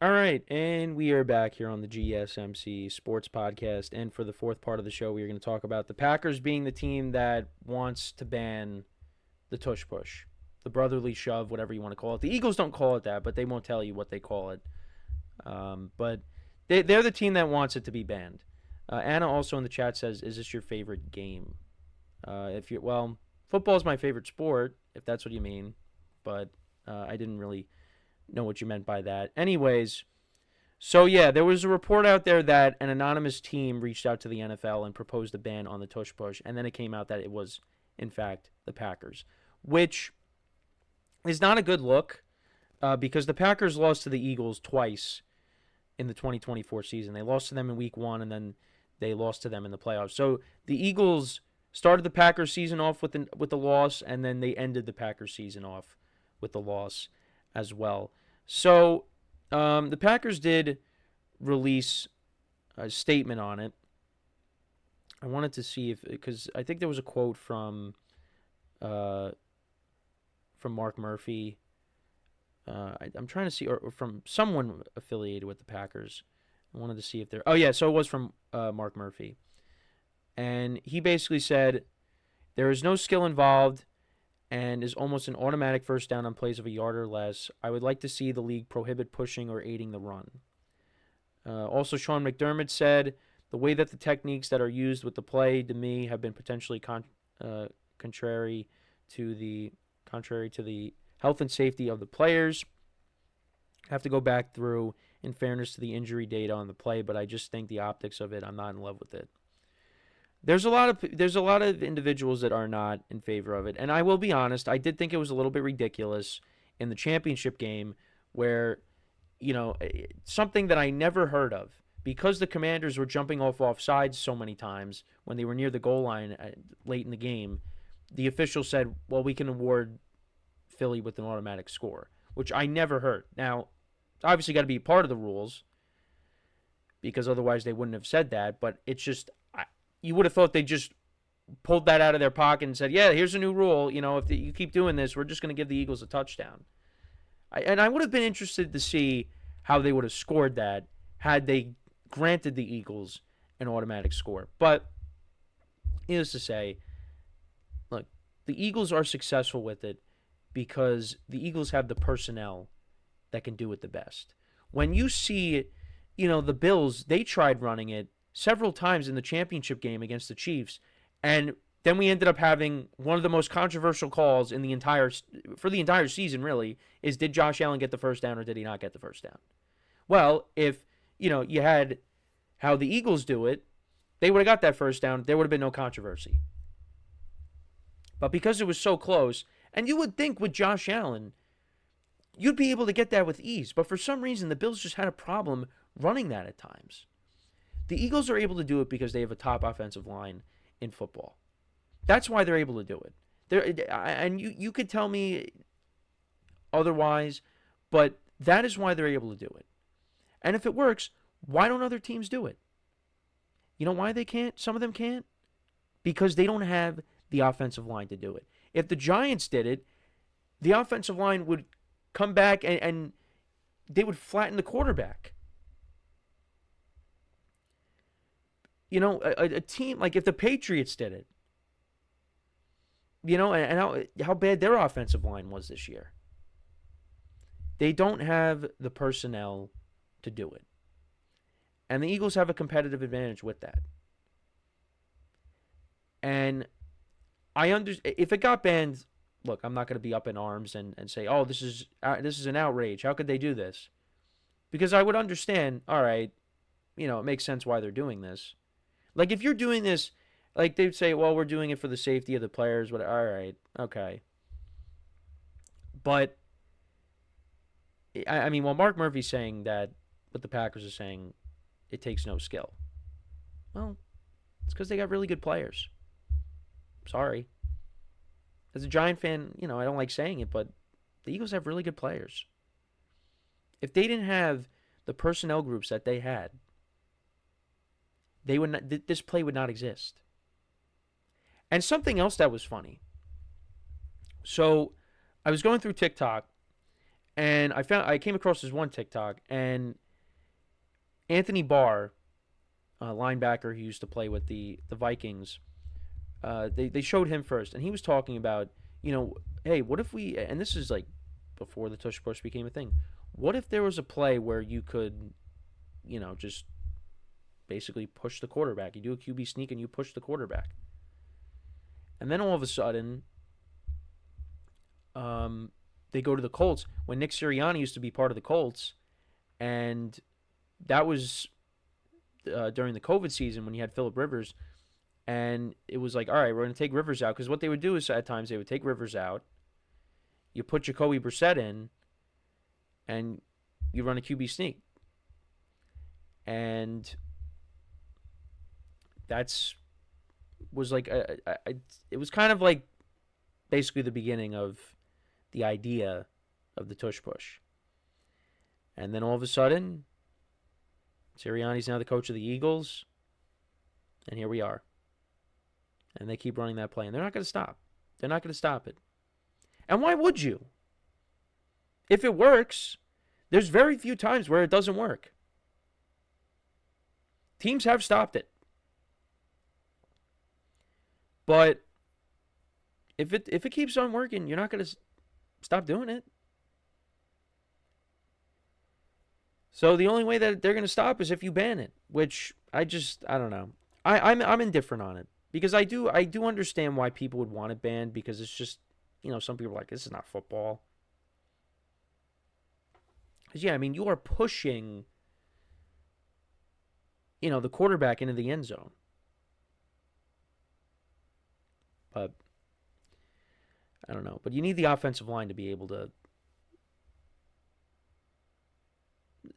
All right, and we are back here on the GSMC Sports Podcast. And for the fourth part of the show, we are going to talk about the Packers being the team that wants to ban the tush push, the brotherly shove, whatever you want to call it. The Eagles don't call it that, but they won't tell you what they call it. But they're the team that wants it to be banned. Anna also in the chat says, "Is this your favorite game?" If you football is my favorite sport, if that's what you mean. But I didn't really know what you meant by that. Anyways, so yeah, there was a report out there that an anonymous team reached out to the NFL and proposed a ban on the tush push, and then it came out that it was, in fact, the Packers, which is not a good look because the Packers lost to the Eagles twice in the 2024 season. They lost to them in Week 1, and then they lost to them in the playoffs. So the Eagles started the Packers season off with the loss, and then they ended the Packers season off with the loss as well. So the Packers did release a statement on it. I wanted to see because I think there was a quote from Mark Murphy. I'm trying to see, or from someone affiliated with the Packers. I wanted to see if there. Oh yeah, so it was from Mark Murphy, and he basically said there is no skill involved and is almost an automatic first down on plays of a yard or less. I would like to see the league prohibit pushing or aiding the run. Also, Sean McDermott said the way that the techniques that are used with the play to me have been potentially contrary to the health and safety of the players. I have to go back through, in fairness to the injury data on the play, but I just think the optics of it, I'm not in love with it. There's a lot of individuals that are not in favor of it, and I will be honest, I did think it was a little bit ridiculous in the championship game where, something that I never heard of, because the Commanders were jumping off offsides so many times when they were near the goal line late in the game. The official said, "Well, we can award Philly with an automatic score," which I never heard. Now, obviously, got to be part of the rules because otherwise they wouldn't have said that. But it's just you would have thought they just pulled that out of their pocket and said, "Yeah, here's a new rule. If you keep doing this, we're just going to give the Eagles a touchdown." And I would have been interested to see how they would have scored that had they granted the Eagles an automatic score. But needless to say, look, the Eagles are successful with it because the Eagles have the personnel that can do it the best. When you see, the Bills, they tried running it several times in the championship game against the Chiefs, and then we ended up having one of the most controversial calls for the entire season, really, is did Josh Allen get the first down or did he not get the first down? Well, if, you had how the Eagles do it, they would have got that first down. There would have been no controversy. But because it was so close, and you would think with Josh Allen, you'd be able to get that with ease. But for some reason, the Bills just had a problem running that at times. The Eagles are able to do it because they have a top offensive line in football. That's why they're able to do it. And you could tell me otherwise, but that is why they're able to do it. And if it works, why don't other teams do it? You know why they can't? Some of them can't? Because they don't have the offensive line to do it. If the Giants did it, the offensive line would come back and they would flatten the quarterback. A team like if the Patriots did it, and how bad their offensive line was this year. They don't have the personnel to do it. And the Eagles have a competitive advantage with that. And if it got banned, look, I'm not going to be up in arms and say, "Oh, this is an outrage. How could they do this?" Because I would understand, all right, it makes sense why they're doing this. Like if you're doing this, like they'd say, "Well, we're doing it for the safety of the players." But all right, okay. But I mean, while Mark Murphy's saying that, what the Packers are saying, it takes no skill. Well, it's because they got really good players. Sorry. As a Giant fan, I don't like saying it, but the Eagles have really good players. If they didn't have the personnel groups that they had, this play would not exist. And something else that was funny. So I was going through TikTok, And I came across this one TikTok, and Anthony Barr, a linebacker who used to play with the Vikings, they showed him first, and he was talking about, hey, what if we, and this is like before the tush push became a thing, what if there was a play where you could, just basically push the quarterback? You do a QB sneak and you push the quarterback. And then all of a sudden, they go to the Colts when Nick Sirianni used to be part of the Colts, and that was during the COVID season when you had Phillip Rivers, and it was like, all right, we're going to take Rivers out, because what they would do is at times they would take Rivers out, you put Jacoby Brissett in, and you run a QB sneak, and that's was like it was kind of like basically the beginning of the idea of the tush push. And then all of a sudden, Sirianni's now the coach of the Eagles, and here we are. And they keep running that play, and they're not going to stop. They're not going to stop it. And why would you? If it works, there's very few times where it doesn't work. Teams have stopped it. But if it keeps on working, you're not going to stop doing it. So the only way that they're going to stop is if you ban it, which I don't know. I'm indifferent on it, because I do understand why people would want it banned, because it's just, some people are like, this is not football. Because yeah, I mean, you are pushing, the quarterback into the end zone. But I don't know. But you need the offensive line to be able to.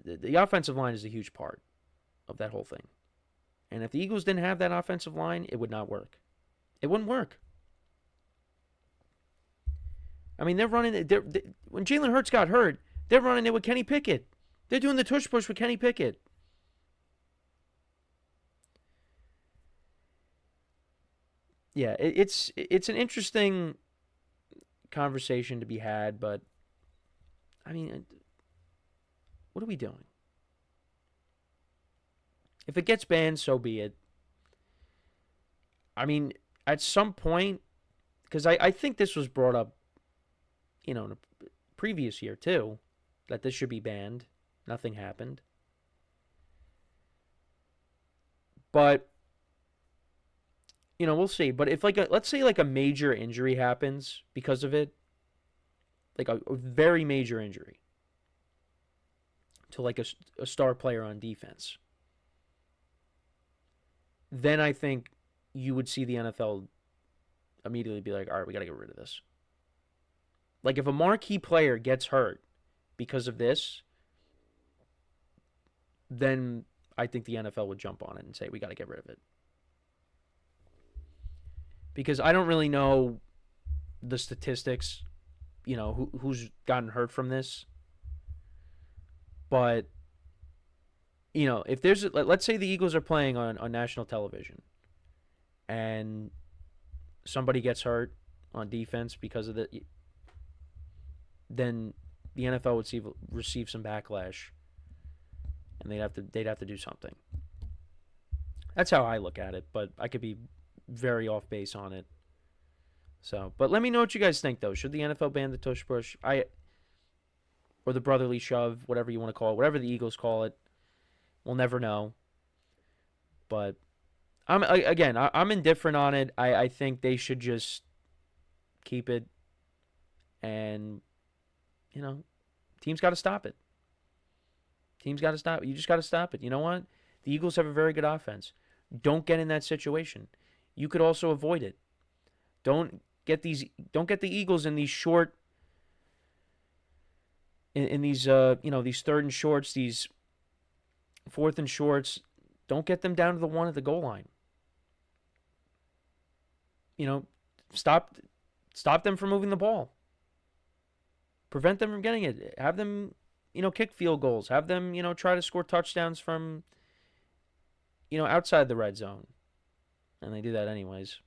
The offensive line is a huge part of that whole thing. And if the Eagles didn't have that offensive line, it would not work. It wouldn't work. I mean, they're running. When Jalen Hurts got hurt, they're running it with Kenny Pickett. They're doing the tush push with Kenny Pickett. Yeah, it's an interesting conversation to be had, but I mean, what are we doing? If it gets banned, so be it. I mean, at some point, because I think this was brought up, in a previous year too, that this should be banned. Nothing happened. But we'll see. But if let's say a major injury happens because of it, like a very major injury to a star player on defense, then I think you would see the NFL immediately be like, all right, we got to get rid of this. Like if a marquee player gets hurt because of this, then I think the NFL would jump on it and say, we got to get rid of it. Because I don't really know the statistics, who's gotten hurt from this. But, if there's, let's say the Eagles are playing on national television and somebody gets hurt on defense because of it, then the NFL would receive some backlash, and they'd have to do something. That's how I look at it, but I could be very off base on it. So, but let me know what you guys think, though. Should the NFL ban the tush push? Or the brotherly shove, whatever you want to call it, whatever the Eagles call it. We'll never know. But I'm indifferent on it. I think they should just keep it, and teams got to stop it. Teams got to stop it. You just got to stop it. You know what? The Eagles have a very good offense. Don't get in that situation. You could also avoid it. Don't get the Eagles in these short, in these these third and shorts, these fourth and shorts. Don't get them down to the one at the goal line. Stop them from moving the ball. Prevent them from getting it. Have them, kick field goals. Have them, try to score touchdowns from, outside the red zone. And they do that anyways.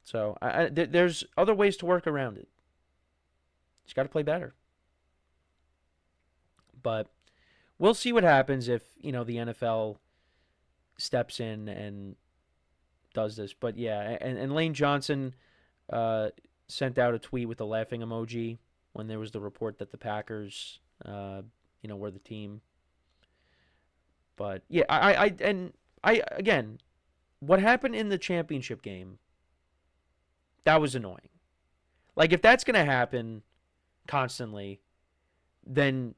So there's other ways to work around it. He's got to play better. But we'll see what happens if, the NFL steps in and does this. But yeah, and Lane Johnson uh, sent out a tweet with a laughing emoji when there was the report that the Packers, were the team. But yeah, I again, what happened in the championship game, that was annoying. Like if that's gonna happen constantly, then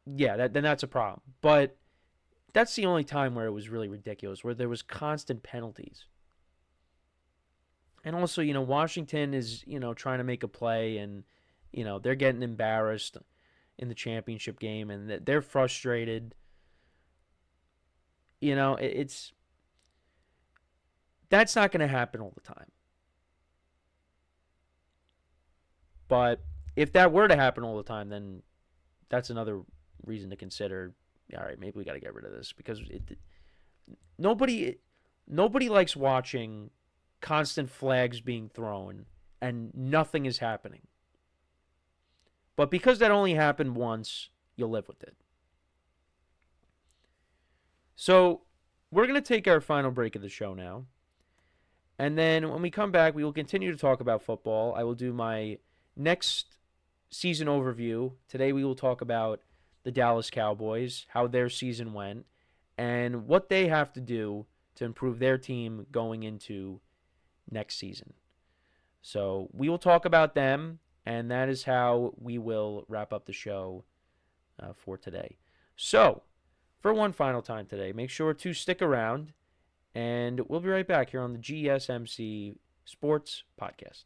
yeah, then that's a problem. But that's the only time where it was really ridiculous, where there was constant penalties. And also, Washington is, trying to make a play and, they're getting embarrassed in the championship game and they're frustrated. It's that's not going to happen all the time. But if that were to happen all the time, then that's another reason to consider. All right, maybe we got to get rid of this because nobody nobody likes watching constant flags being thrown and nothing is happening. But because that only happened once, you'll live with it. So we're going to take our final break of the show now. And then when we come back, we will continue to talk about football. I will do my next season overview. Today we will talk about the Dallas Cowboys, how their season went, and what they have to do to improve their team going into next season. So we will talk about them, and that is how we will wrap up the show for today. So, for one final time today, make sure to stick around, and we'll be right back here on the GSMC Sports Podcast.